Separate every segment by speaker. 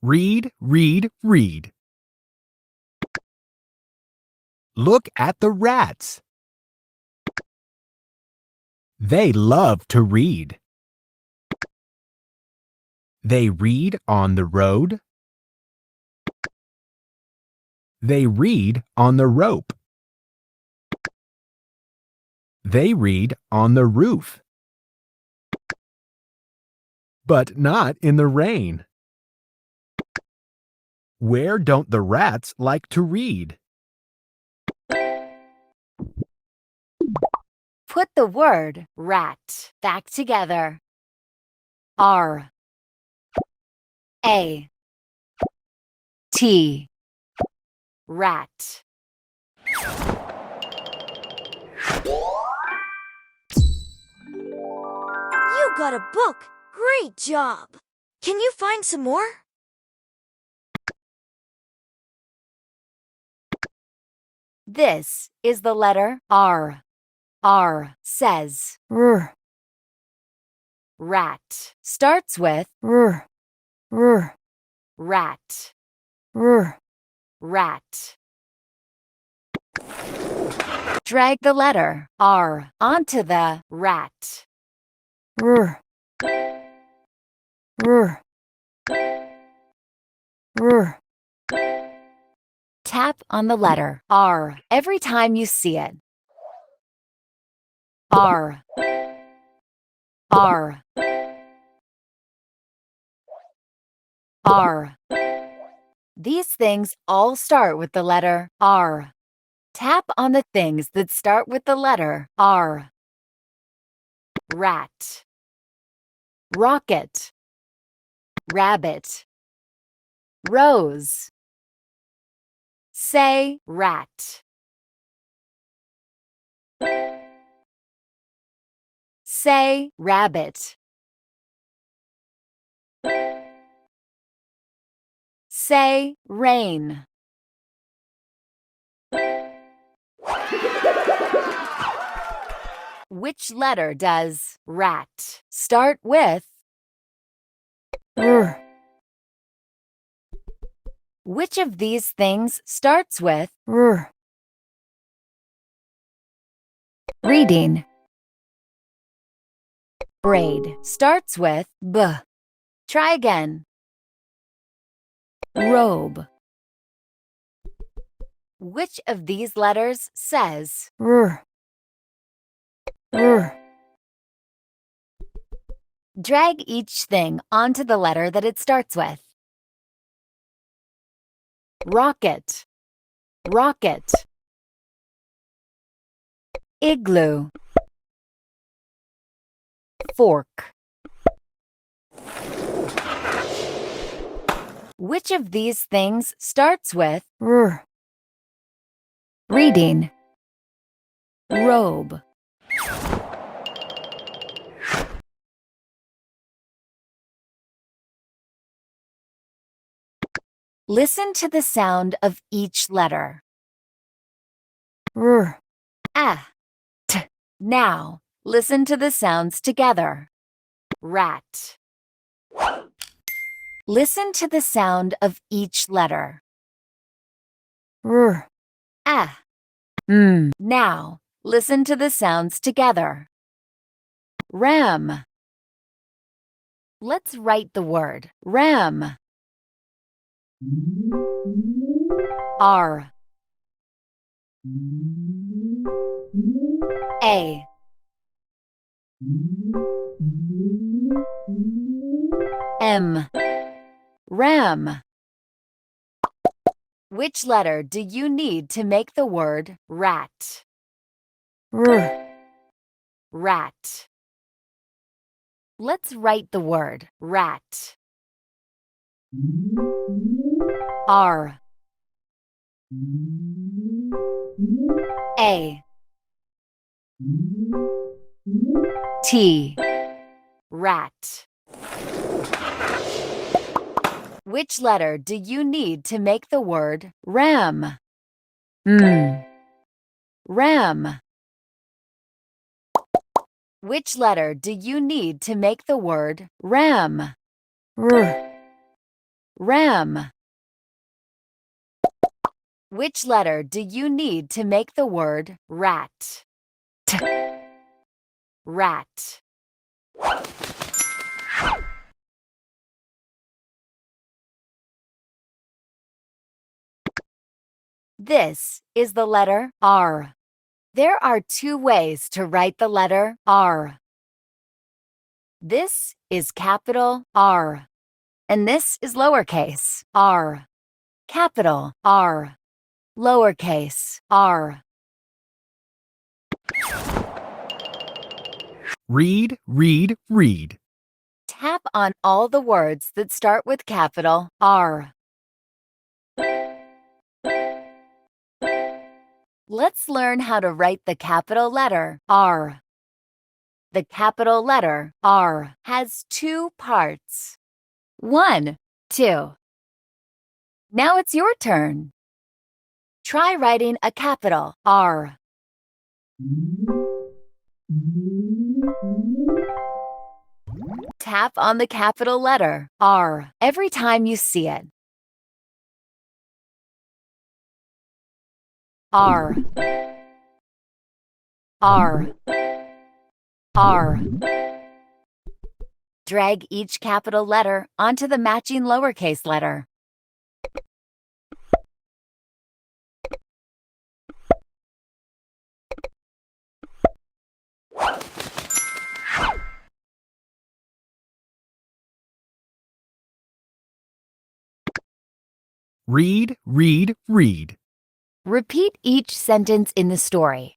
Speaker 1: Read, read, read. Look at the rats. They love to read. They read on the road. They read on the rope. They read on the roof. But not in the rain. Where don't the rats like to read?
Speaker 2: Put the word rat back together. R A T rat.
Speaker 3: You got a book! Great job! Can you find some more?
Speaker 2: This is the letter R. R says R. Rat. Starts with R. R. Rat. R. Rat. Drag the letter R onto the rat. R. R. R. Tap on the letter R every time you see it. R. R. R. These things all start with the letter R. Tap on the things that start with the letter R. Rat. Rocket. Rabbit. Rose. Say rat. Say rabbit. Say rain. Which letter does rat start with? R. Which of these things starts with R? Reading. Braid starts with B. Try again. Robe. Which of these letters says R? R. Drag each thing onto the letter that it starts with. Rocket. Rocket. Igloo. Fork. Which of these things starts with R? Reading. Robe. Listen to the sound of each letter. R. A. T. Now, listen to the sounds together. Rat. Listen to the sound of each letter. R. A. Now, listen to the sounds together. Ram. Let's write the word ram. R. A. M. Ram. Which letter do you need to make the word rat? R. Rat. Let's write the word rat. R. A. T. Rat. Which letter do you need to make the word ram? Ram. Which letter do you need to make the word ram? R. ram. Which letter do you need to make the word rat? T. Rat. This is the letter R. There are two ways to write the letter R. This is capital R, and this is lowercase r. Capital R, lowercase r.
Speaker 1: Read, read, read.
Speaker 2: Tap on all the words that start with capital R. Let's learn how to write the capital letter R. The capital letter R has two parts. 1, 2. Now it's your turn. Try writing a capital R. Tap on the capital letter R every time you see it. R. R. R. Drag each capital letter onto the matching lowercase letter.
Speaker 1: Read, read, read.
Speaker 2: Repeat each sentence in the story.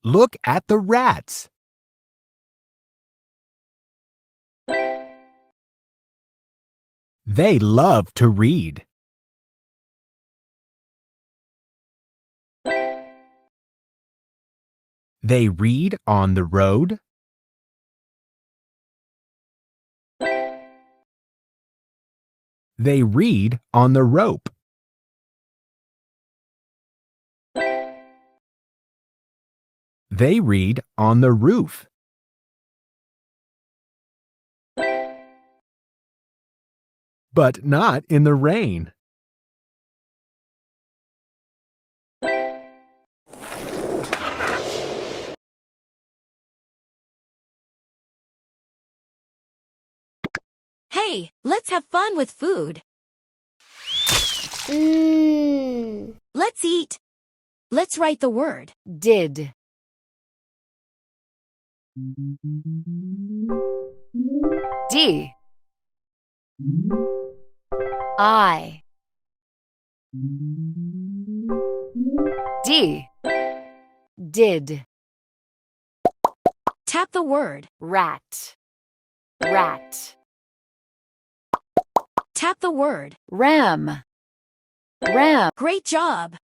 Speaker 1: Look at the rats. They love to read. They read on the road. They read on the rope. They read on the roof. But not in the rain.
Speaker 3: Hey, let's have fun with food. Let's eat. Let's write the word.
Speaker 2: Did. D. I. D. Did.
Speaker 3: Tap the word.
Speaker 2: Rat. Rat.
Speaker 3: Tap the word.
Speaker 2: Ram. Ram.
Speaker 3: Great job.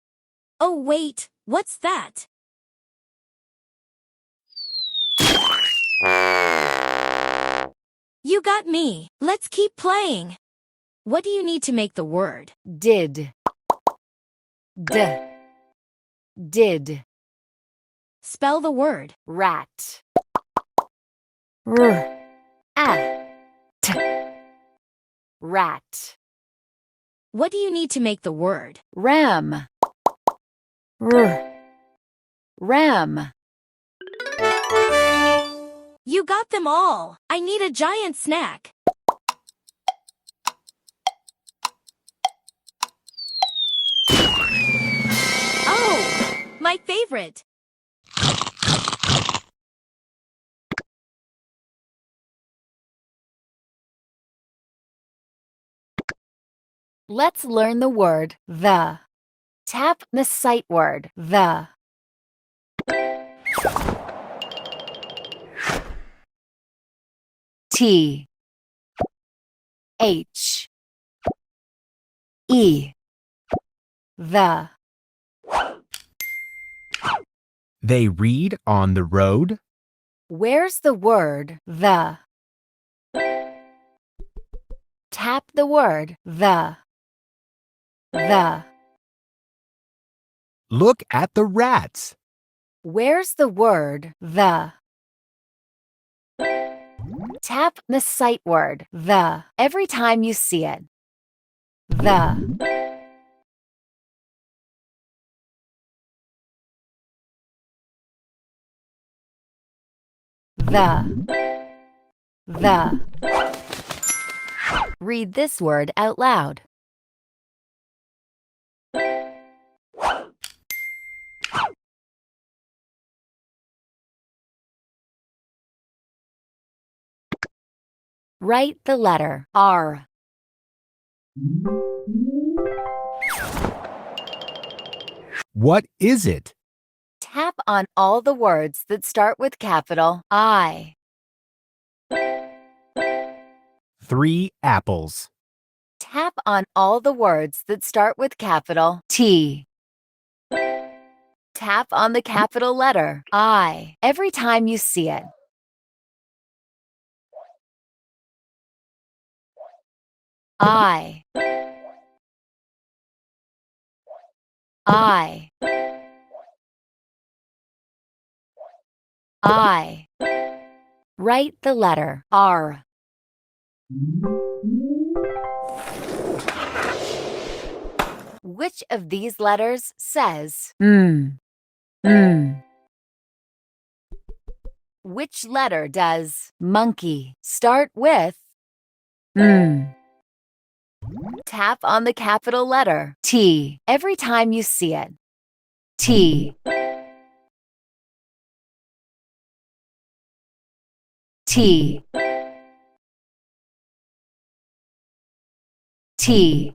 Speaker 3: Oh, wait, what's that? You got me. Let's keep playing. What do you need to make the word?
Speaker 2: Did. D. Did.
Speaker 3: Spell the word.
Speaker 2: Rat. R. A. T. Rat.
Speaker 3: What do you need to make the word?
Speaker 2: Ram. R. Ram.
Speaker 3: You got them all. I need a giant snack. Oh, my favorite.
Speaker 2: Let's learn the word the. Tap the sight word the. T. H. E. The.
Speaker 1: They read on the road.
Speaker 2: Where's the word the? Tap the word the. The.
Speaker 1: Look at the rats.
Speaker 2: Where's the word the? Tap the sight word, the, every time you see it. The. The. Read this word out loud. Write the letter R.
Speaker 1: What is it?
Speaker 2: Tap on all the words that start with capital I.
Speaker 1: 3 apples.
Speaker 2: Tap on all the words that start with capital T. Tap on the capital letter I every time you see it. I. I. I. Write the letter R. Which of these letters says Which letter does monkey start with Tap on the capital letter T every time you see it. T. T. T.